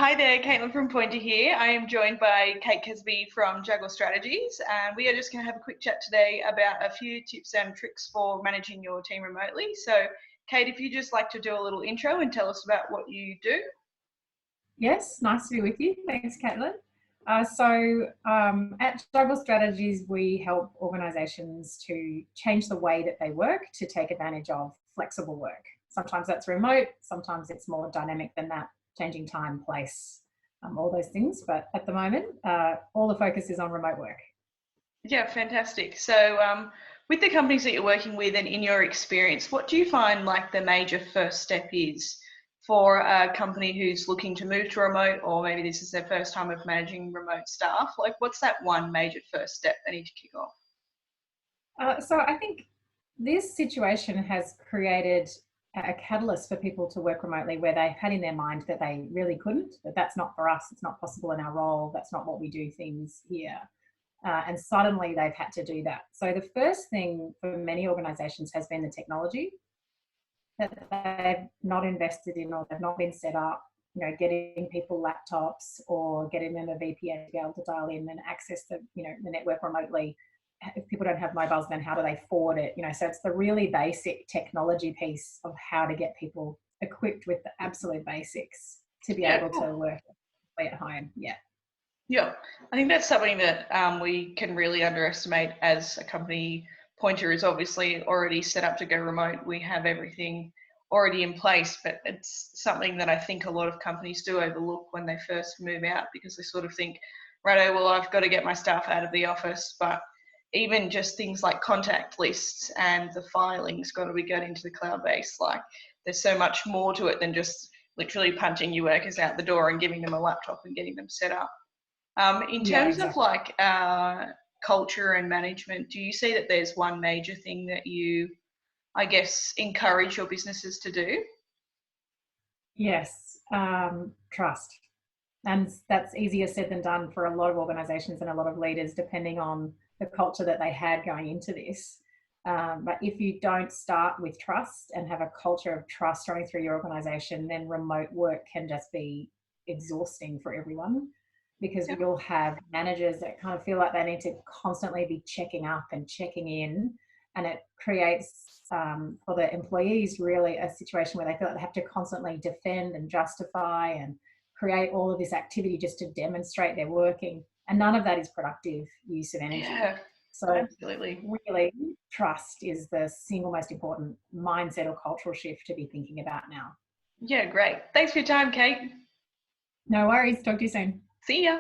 Hi there, Caitlin from Pointer here. I am joined by Kate Kesby from Juggle Strategies, and we are just going to have a quick chat today about a few tips and tricks for managing your team remotely. So, Kate, if you just like to do a little intro and tell us about what you do. Yes, nice to be with you. Thanks, Caitlin. At Juggle Strategies, we help organisations to change the way that they work to take advantage of flexible work. Sometimes that's remote, sometimes it's more dynamic than that, changing time, place, all those things. But at the moment, all the focus is on remote work. Yeah, fantastic. So, with the companies that you're working with and in your experience, what do you find like the major first step is for a company who's looking to move to remote, or maybe this is their first time of managing remote staff? Like, what's that one major first step they need to kick off? So I think this situation has created a catalyst for people to work remotely where they had in their mind that they really couldn't, that that's not for us, it's not possible in our role, that's not what we do things here. And suddenly they've had to do that. So the first thing for many organisations has been the technology that they've not invested in or they've not been set up, getting people laptops or getting them a VPN to be able to dial in and access the network remotely. If people don't have mobiles, then how do they forward it? So it's the really basic technology piece of how to get people equipped with the absolute basics to be able to work at home. Yeah, I think that's something that we can really underestimate as a company. Pointer is obviously already set up to go remote. We have everything already in place, but it's something that I think a lot of companies do overlook when they first move out, because they sort of think, righto, well, I've got to get my staff out of the office. But even just things like contact lists and the filing's got to be got into the cloud base. Like, there's so much more to it than just literally punching your workers out the door and giving them a laptop and getting them set up. In terms of like culture and management, do you see that there's one major thing that you, I guess, encourage your businesses to do? Yes, trust. And that's easier said than done for a lot of organisations and a lot of leaders, depending on the culture that they had going into this. But if you don't start with trust and have a culture of trust running through your organisation, then remote work can just be exhausting for everyone, because you'll have managers that kind of feel like they need to constantly be checking up and checking in, and it creates for the employees really a situation where they feel like they have to constantly defend and justify and create all of this activity just to demonstrate they're working, and none of that is productive use of energy. So absolutely, really, trust is the single most important mindset or cultural shift to be thinking about now. Yeah, great. Thanks for your time, Kate. No worries. Talk to you soon. See ya.